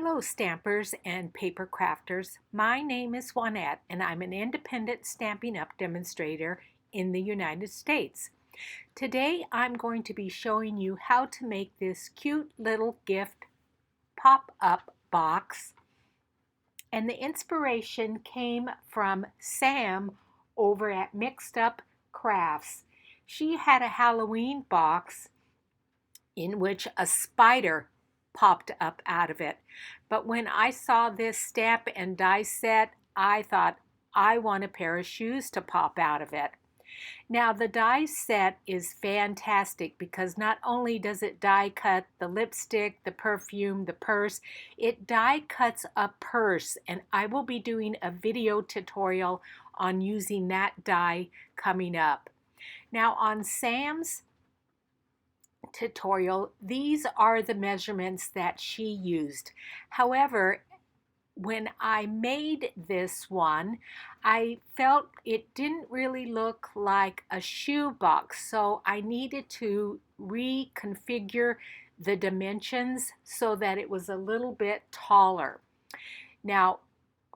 Hello stampers and paper crafters. My name is Juanette and I'm an independent Stampin' Up! Demonstrator in the United States. Today I'm going to be showing you how to make this cute little gift pop-up box. And the inspiration came from Sam over at Mixed Up Crafts. She had a Halloween box in which a spider popped up out of it. But when I saw this stamp and die set, I thought, I want a pair of shoes to pop out of it. Now the die set is fantastic because not only does it die cut the lipstick, the perfume, the purse, it die cuts a purse, and I will be doing a video tutorial on using that die coming up. Now on Sam's tutorial, these are the measurements that she used. However, when I made this one, I felt it didn't really look like a shoe box, so I needed to reconfigure the dimensions so that it was a little bit taller. Now,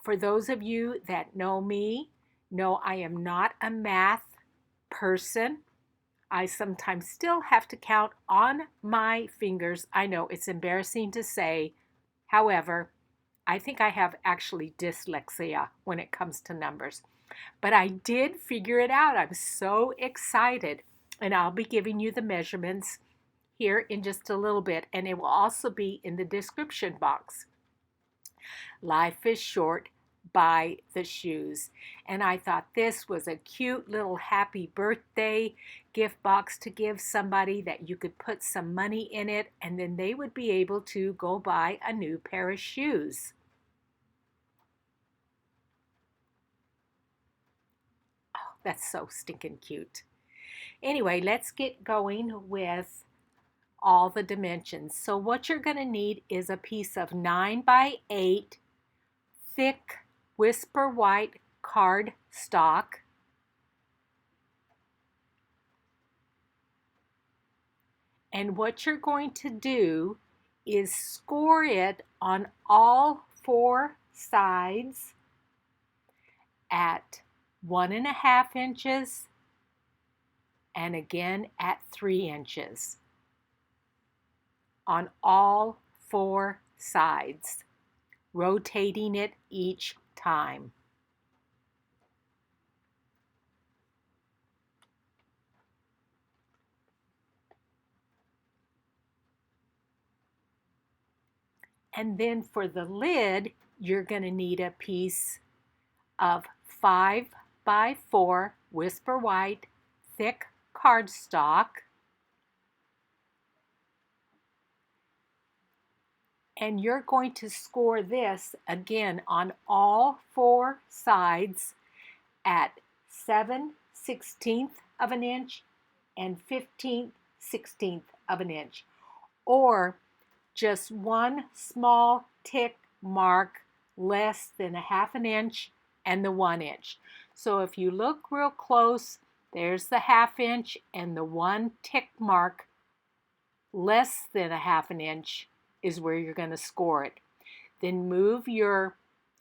for those of you that know me, know I am not a math person. I sometimes still have to count on my fingers. I know it's embarrassing to say. However, I think I have actually dyslexia when it comes to numbers. But I did figure it out. I'm so excited. And I'll be giving you the measurements here in just a little bit. And it will also be in the description box. Life is short. Buy the shoes. And I thought this was a cute little happy birthday gift box to give somebody, that you could put some money in it and then they would be able to go buy a new pair of shoes. Oh, that's so stinking cute. Anyway, let's get going with all the dimensions. So what you're going to need is a piece of 9 by 8 thick Whisper White card stock, and what you're going to do is score it on all 4 sides at 1.5 inches and again at 3 inches on all 4 sides, rotating it each time. And then for the lid, you're going to need a piece of 5 by 4 Whisper White thick cardstock. And you're going to score this again on all 4 sides at 7/16 of an inch and 15/16 of an inch, or just one small tick mark less than 1/2 inch and the 1 inch. So if you look real close, there's the 1/2 inch and the 1 tick mark less than 1/2 inch is where you're going to score it. Then move your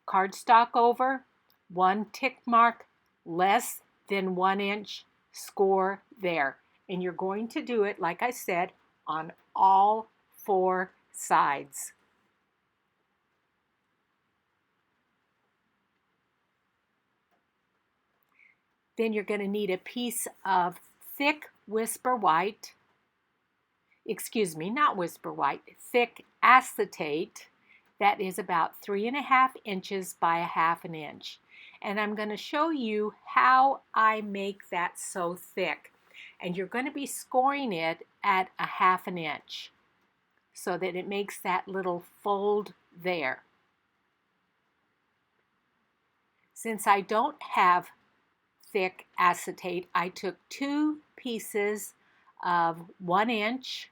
cardstock over, 1 tick mark less than 1 inch, score there. And you're going to do it, like I said, on all 4 sides. Then you're going to need a piece of thick Whisper White, excuse me, not Whisper White, thick acetate that is about 3.5 inches by 1/2 inch. And I'm going to show you how I make that so thick. And you're going to be scoring it at 1/2 inch so that it makes that little fold there. Since I don't have thick acetate, I took 2 pieces of 1 inch,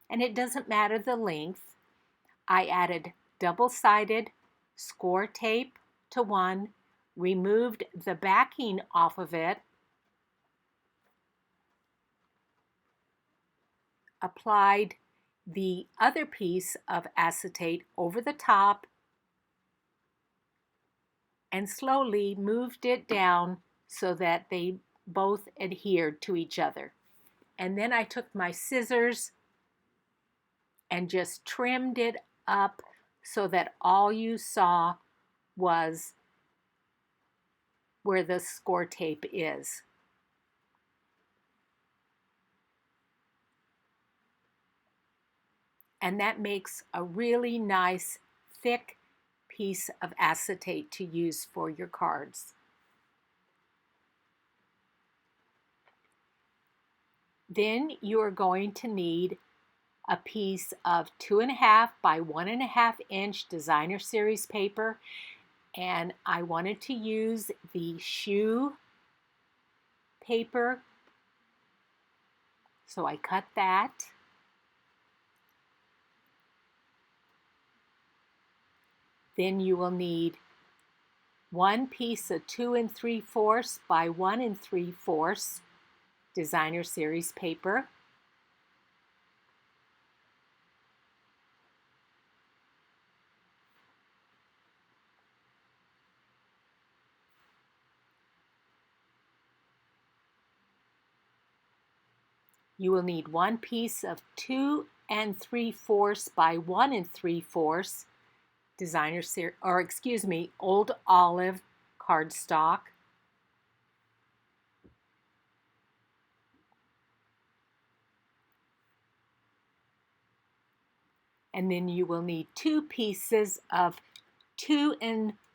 and it doesn't matter the length. I added double-sided score tape to one, removed the backing off of it, applied the other piece of acetate over the top and slowly moved it down so that they both adhered to each other. And then I took my scissors and just trimmed it up so that all you saw was where the score tape is. And that makes a really nice thick piece of acetate to use for your cards. Then you are going to need a piece of 2.5 by 1.5 inch designer series paper, and I wanted to use the shoe paper, so I cut that. Then you will need one piece of 2 3/4 by 1 3/4 designer series paper. You will need one piece of 2 3/4 by 1 3/4 designer series, or excuse me, old olive cardstock. And then you will need 2 pieces of 2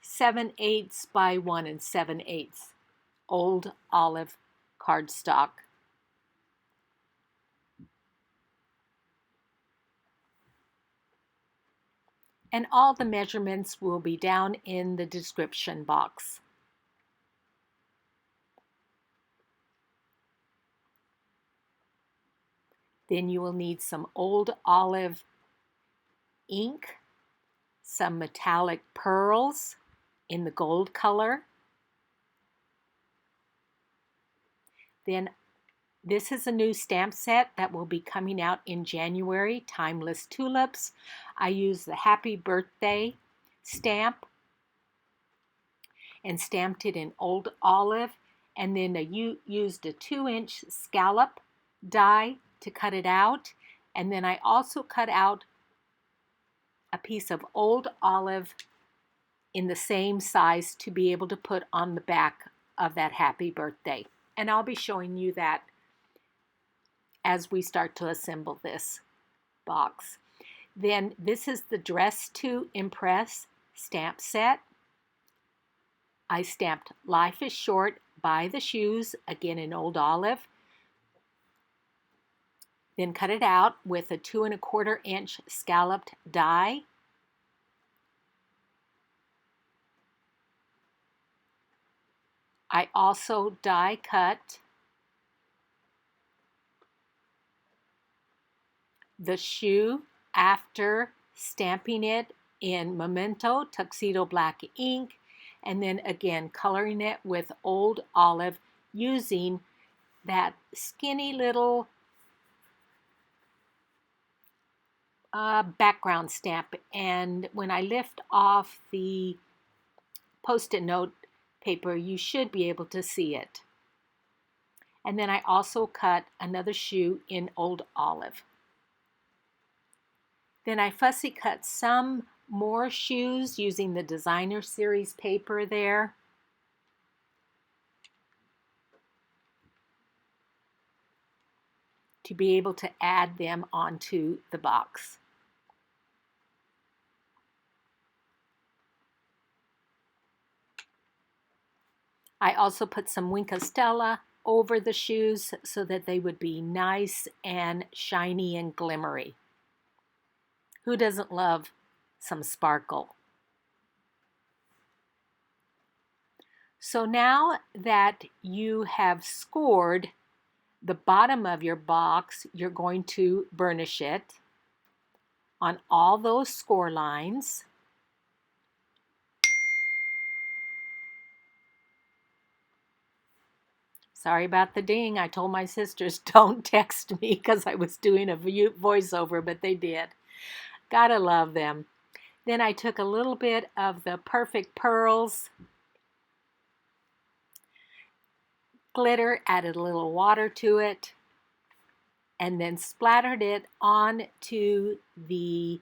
7/8 by 1 7/8 old olive cardstock. And all the measurements will be down in the description box. Then you will need some old olive ink, some metallic pearls in the gold color. Then this is a new stamp set that will be coming out in January, Timeless Tulips. I used the Happy Birthday stamp and stamped it in old olive, and then used a 2-inch scallop die to cut it out. And then I also cut out a piece of old olive in the same size to be able to put on the back of that Happy Birthday. And I'll be showing you that as we start to assemble this box. Then this is the Dressed to Impress stamp set. I stamped Life is Short by the Shoes, again in old olive. Then cut it out with a 2 1/4 inch scalloped die. I also die cut the shoe after stamping it in Memento Tuxedo Black ink, and then again coloring it with old olive using that skinny little background stamp. And when I lift off the Post-it note paper, you should be able to see it. And then I also cut another shoe in old olive. Then I fussy cut some more shoes using the designer series paper there. To be able to add them onto the box. I also put some Wink of Stella over the shoes so that they would be nice and shiny and glimmery. Who doesn't love some sparkle? So now that you have scored the bottom of your box, you're going to burnish it on all those score lines. Sorry about the ding. I told my sisters don't text me because I was doing a voiceover, but they did. Gotta love them. Then I took a little bit of the Perfect Pearls glitter, added a little water to it, and then splattered it onto the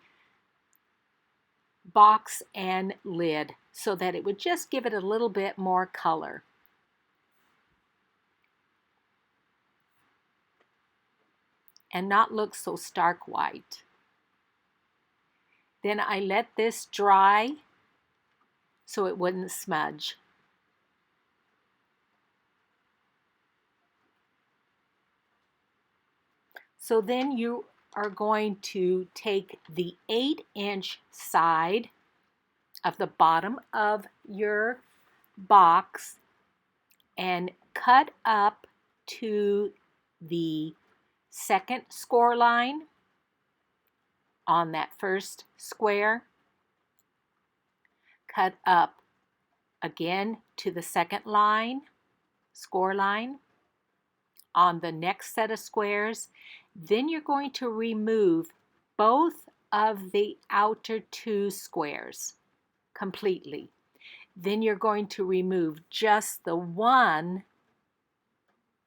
box and lid so that it would just give it a little bit more color. And not look so stark white. Then I let this dry so it wouldn't smudge. So then you are going to take the 8-inch side of the bottom of your box and cut up to the second score line on that first square. Cut up again to the second line, score line, on the next set of squares. Then you're going to remove both of the outer 2 squares completely. Then you're going to remove just the 1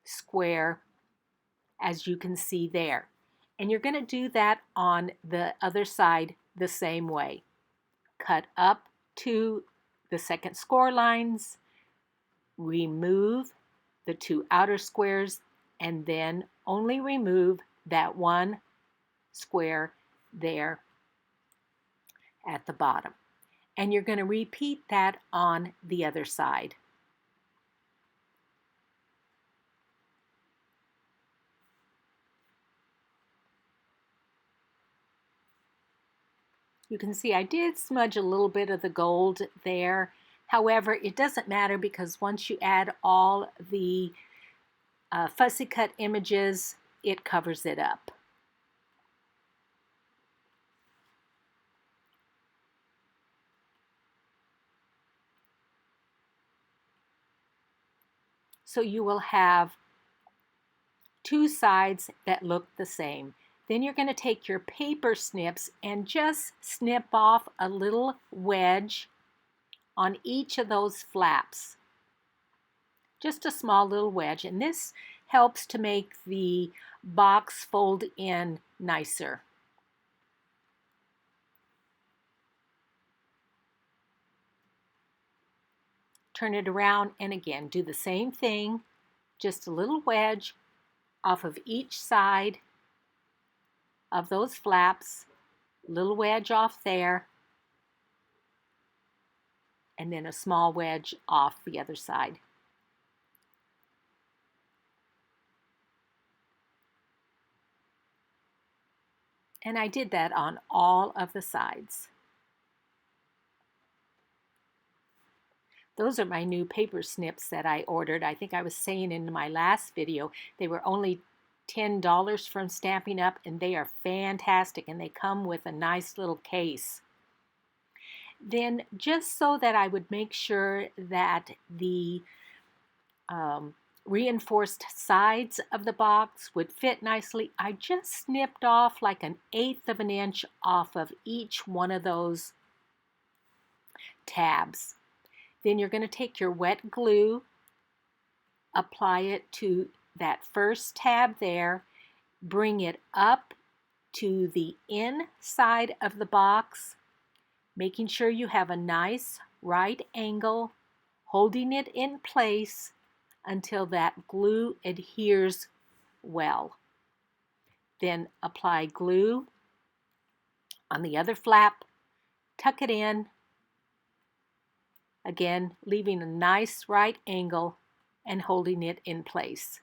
square, as you can see there. And you're going to do that on the other side the same way. Cut up to the second score lines, remove the 2 outer squares, and then only remove that 1 square there at the bottom. And you're going to repeat that on the other side. You can see I did smudge a little bit of the gold there. However, it doesn't matter because once you add all the fussy cut images, it covers it up. So you will have 2 sides that look the same. Then you're going to take your paper snips and just snip off a little wedge on each of those flaps. Just a small little wedge, and this helps to make the box fold in nicer. Turn it around and again do the same thing, just a little wedge off of each side of those flaps, little wedge off there, and then a small wedge off the other side. And I did that on all of the sides. Those are my new paper snips that I ordered. I think I was saying in my last video, they were only $10 from Stampin' Up, and they are fantastic, and they come with a nice little case. Then just so that I would make sure that the reinforced sides of the box would fit nicely, I just snipped off like 1/8 of an inch off of each one of those tabs. Then you're going to take your wet glue, apply it to that first tab there, bring it up to the inside of the box, making sure you have a nice right angle, holding it in place until that glue adheres well. Then apply glue on the other flap, tuck it in, again leaving a nice right angle and holding it in place.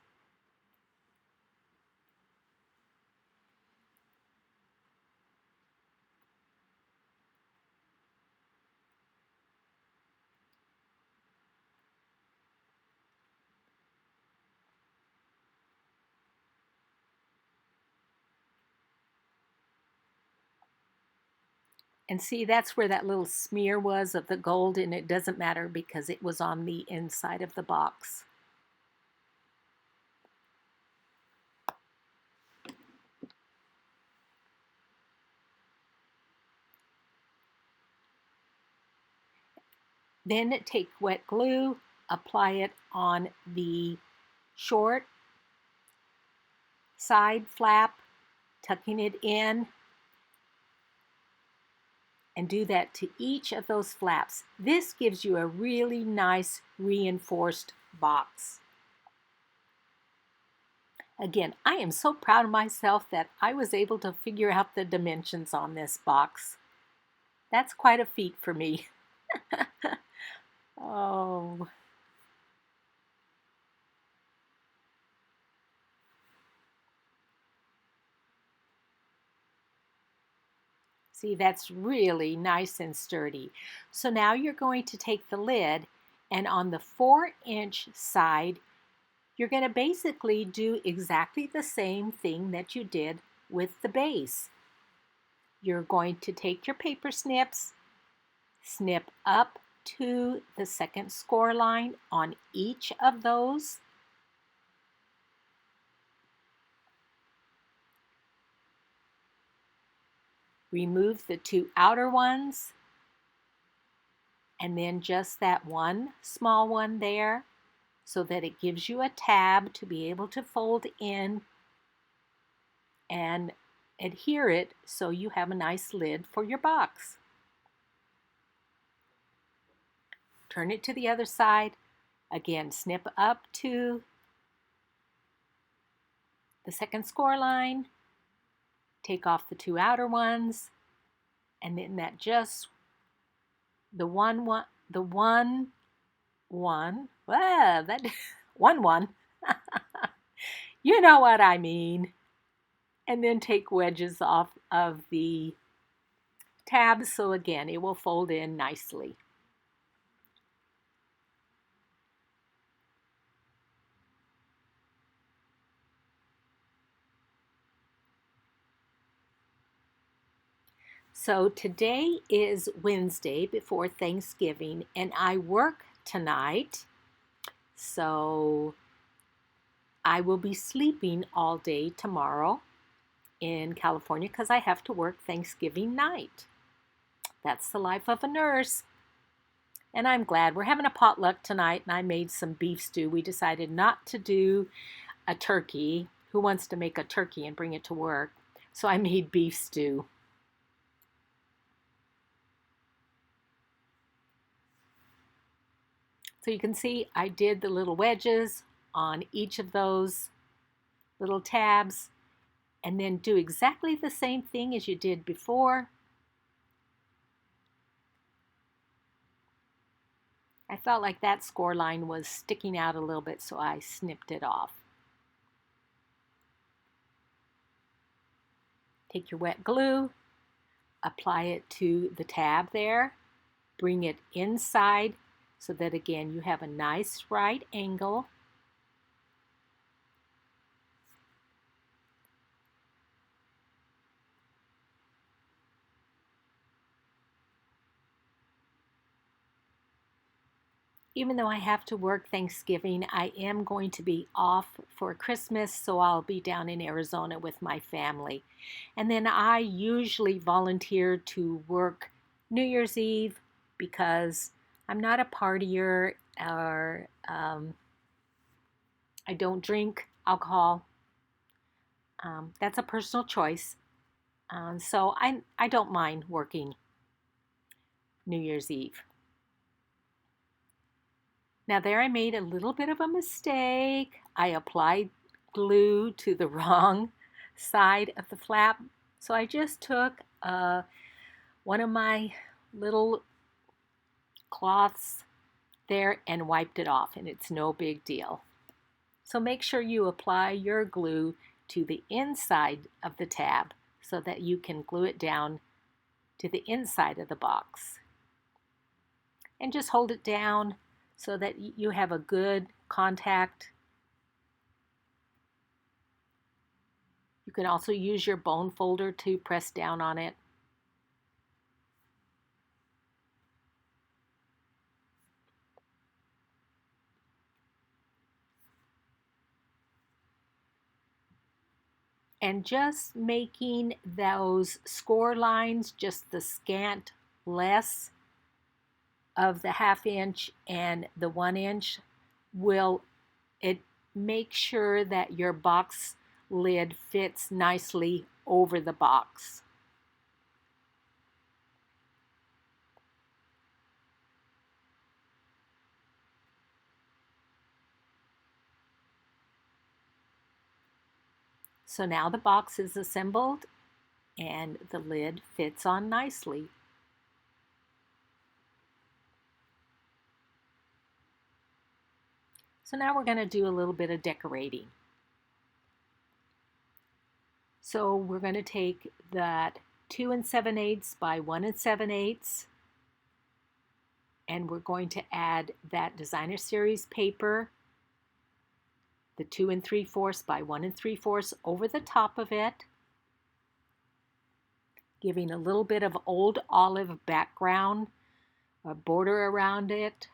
And see, that's where that little smear was of the gold, and it doesn't matter because it was on the inside of the box. Then take wet glue, apply it on the short side flap, tucking it in, and do that to each of those flaps. This gives you a really nice reinforced box. Again, I am so proud of myself that I was able to figure out the dimensions on this box. That's quite a feat for me. Oh. See, that's really nice and sturdy. So now you're going to take the lid, and on the 4-inch side, you're going to basically do exactly the same thing that you did with the base. You're going to take your paper snips, snip up to the second score line on each of those. Remove the 2 outer ones, and then just that one small one there, so that it gives you a tab to be able to fold in and adhere it so you have a nice lid for your box. Turn it to the other side. Again, snip up to the second score line, take off the 2 outer ones, and then that just the one you know what I mean. And then take wedges off of the tabs so again it will fold in nicely. So today is Wednesday before Thanksgiving, and I work tonight. So I will be sleeping all day tomorrow in California because I have to work Thanksgiving night. That's the life of a nurse. And I'm glad. We're having a potluck tonight, and I made some beef stew. We decided not to do a turkey. Who wants to make a turkey and bring it to work? So I made beef stew. So you can see I did the little wedges on each of those little tabs, and then do exactly the same thing as you did before. I felt like that score line was sticking out a little bit, so I snipped it off. Take your wet glue, apply it to the tab there, bring it inside so that again you have a nice right angle. Even though I have to work Thanksgiving, I am going to be off for Christmas, so I'll be down in Arizona with my family. And then I usually volunteer to work New Year's Eve because I'm not a partier, or I don't drink alcohol. That's a personal choice. So I don't mind working New Year's Eve. Now there I made a little bit of a mistake. I applied glue to the wrong side of the flap. So I just took one of my little cloths there and wiped it off, and it's no big deal. So make sure you apply your glue to the inside of the tab so that you can glue it down to the inside of the box. And just hold it down so that you have a good contact. You can also use your bone folder to press down on it. And just making those score lines just the scant less of the 1/2 inch and the 1 inch will it make sure that your box lid fits nicely over the box. So now the box is assembled and the lid fits on nicely. So now we're going to do a little bit of decorating. So we're going to take that 2 7/8 by 1 7/8 and we're going to add that designer series paper, the 2 3/4 by 1 3/4 over the top of it, giving a little bit of old olive background, a border around it,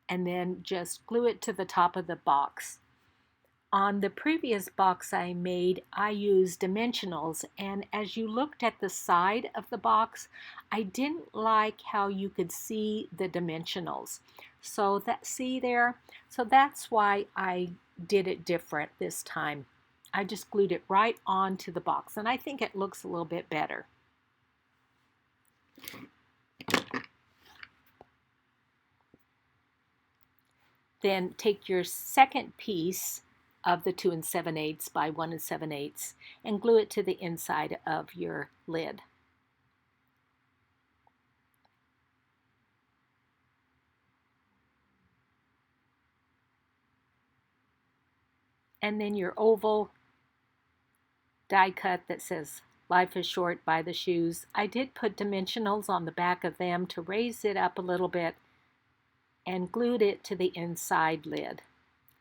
and then just glue it to the top of the box. On the previous box I made, I used dimensionals, and as you looked at the side of the box, I didn't like how you could see the dimensionals. So see there? So that's why I did it different this time. I just glued it right onto the box, and I think it looks a little bit better. Then take your second piece of the 2 7/8 by 1 7/8 and glue it to the inside of your lid. And then your oval die cut that says "Life is short, buy the shoes." I did put dimensionals on the back of them to raise it up a little bit and glued it to the inside lid,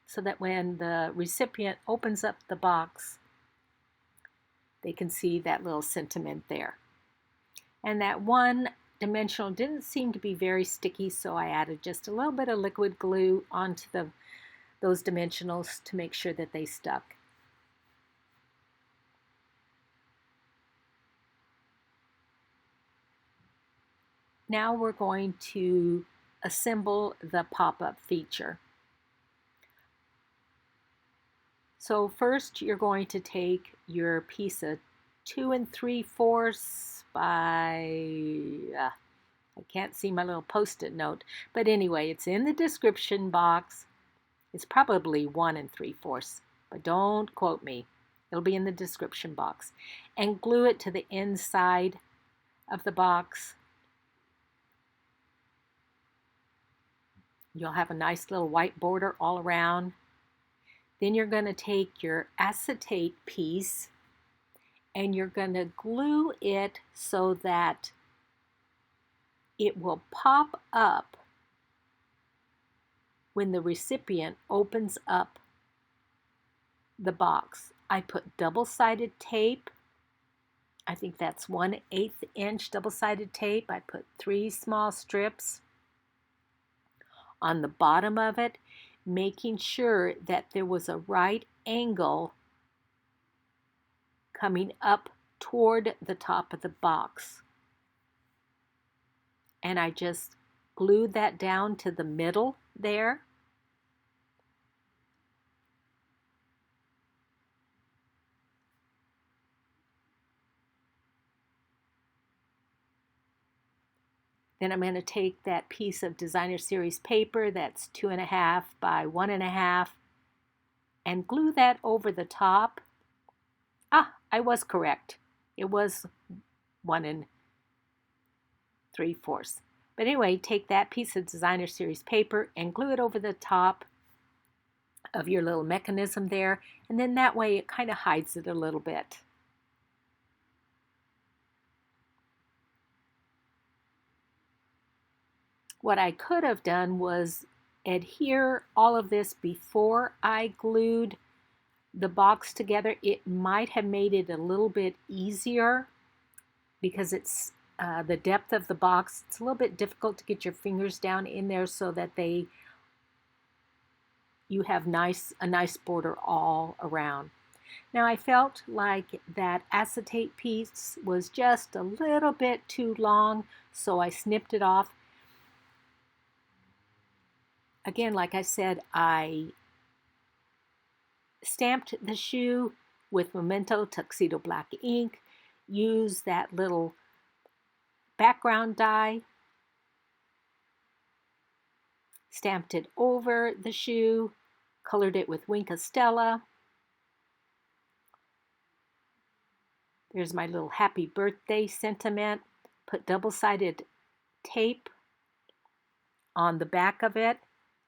so that when the recipient opens up the box, they can see that little sentiment there. And that one dimensional didn't seem to be very sticky, so I added just a little bit of liquid glue onto those dimensionals to make sure that they stuck. Now we're going to assemble the pop-up feature. So first you're going to take your piece of 2 3/4 by, I can't see my little post-it note, but anyway, it's in the description box. It's probably 1 3/4, but don't quote me. It'll be in the description box. And glue it to the inside of the box. You'll have a nice little white border all around. Then you're going to take your acetate piece and you're going to glue it so that it will pop up when the recipient opens up the box. I put double-sided tape. I think that's 1/8 inch double-sided tape. I put 3 small strips on the bottom of it, making sure that there was a right angle coming up toward the top of the box. And I just glued that down to the middle there. Then I'm going to take that piece of designer series paper that's 2 1/2 by 1 1/2 and glue that over the top. I was correct. It was 1 3/4. But anyway, take that piece of designer series paper and glue it over the top of your little mechanism there, and then that way it kind of hides it a little bit. What I could have done was adhere all of this before I glued the box together. It might have made it a little bit easier because it's the depth of the box. It's a little bit difficult to get your fingers down in there so that you have a nice border all around. Now I felt like that acetate piece was just a little bit too long, so I snipped it off. Again, like I said, I stamped the shoe with Memento Tuxedo Black ink, used that little background die, stamped it over the shoe, colored it with Wink of Stella. There's my little happy birthday sentiment. Put double-sided tape on the back of it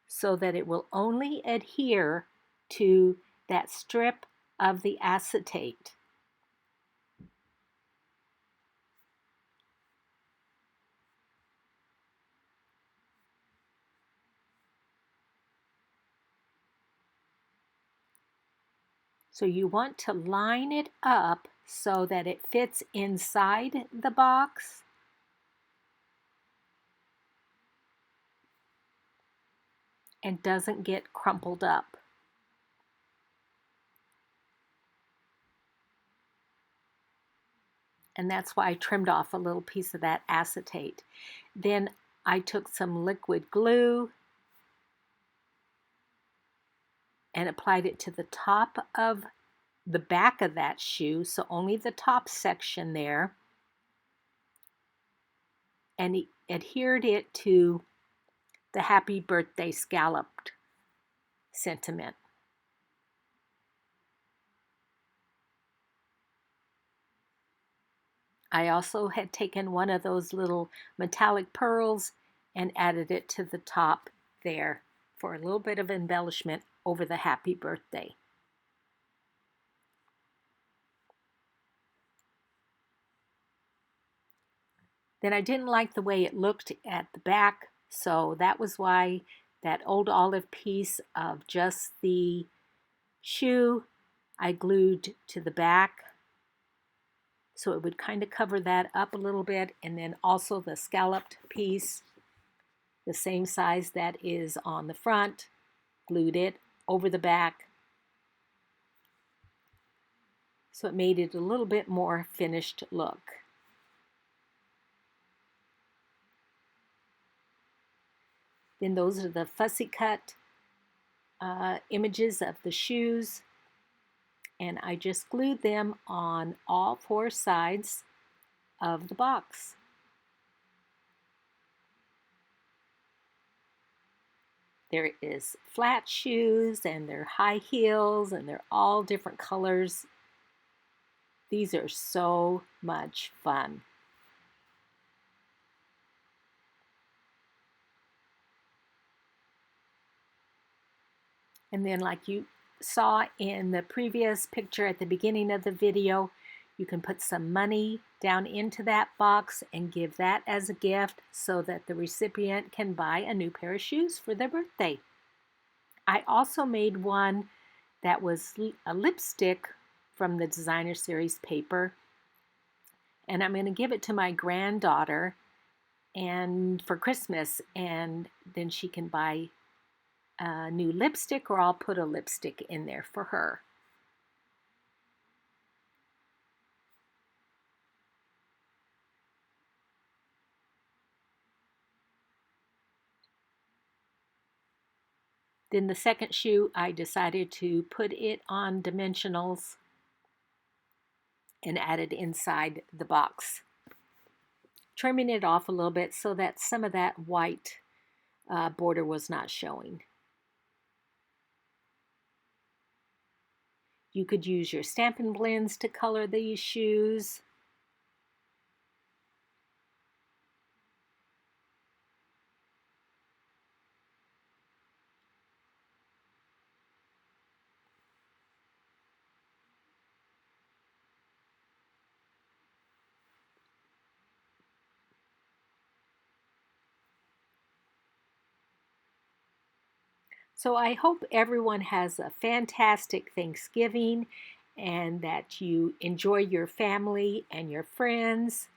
so that it will only adhere to that strip of the acetate. So you want to line it up so that it fits inside the box. And doesn't get crumpled up. And that's why I trimmed off a little piece of that acetate. Then I took some liquid glue and applied it to the top of the back of that shoe, so only the top section there, and adhered it to the happy birthday scalloped sentiment. I also had taken one of those little metallic pearls and added it to the top there for a little bit of embellishment over the happy birthday. Then I didn't like the way it looked at the back, so that was why that old olive piece of just the shoe I glued to the back, so it would kind of cover that up a little bit, and then also the scalloped piece, the same size that is on the front, glued it over the back, so it made it a little bit more finished look. Then those are the fussy cut images of the shoes, and I just glued them on all four sides of the box. There is flat shoes, and they're high heels, and they're all different colors. These are so much fun. And then, like you saw in the previous picture at the beginning of the video, you can put some money down into that box and give that as a gift so that the recipient can buy a new pair of shoes for their birthday. I also made one that was a lipstick from the designer series paper, and I'm going to give it to my granddaughter and for Christmas, and then she can buy a new lipstick, or I'll put a lipstick in there for her. Then the second shoe, I decided to put it on dimensionals and add it inside the box, trimming it off a little bit so that some of that white border was not showing. You could use your Stampin' blends to color these shoes. So I hope everyone has a fantastic Thanksgiving and that you enjoy your family and your friends.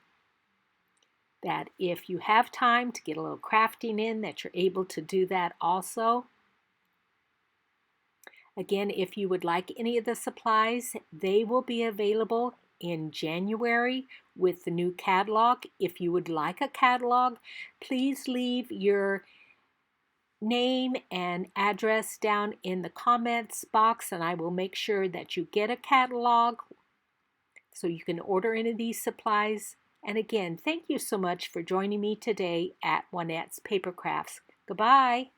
That if you have time to get a little crafting in, that you're able to do that also. Again, if you would like any of the supplies, they will be available in January with the new catalog. If you would like a catalog, please leave your name and address down in the comments box, and I will make sure that you get a catalog so you can order any of these supplies. And again, thank you so much for joining me today at Juanette's Paper Crafts. Goodbye.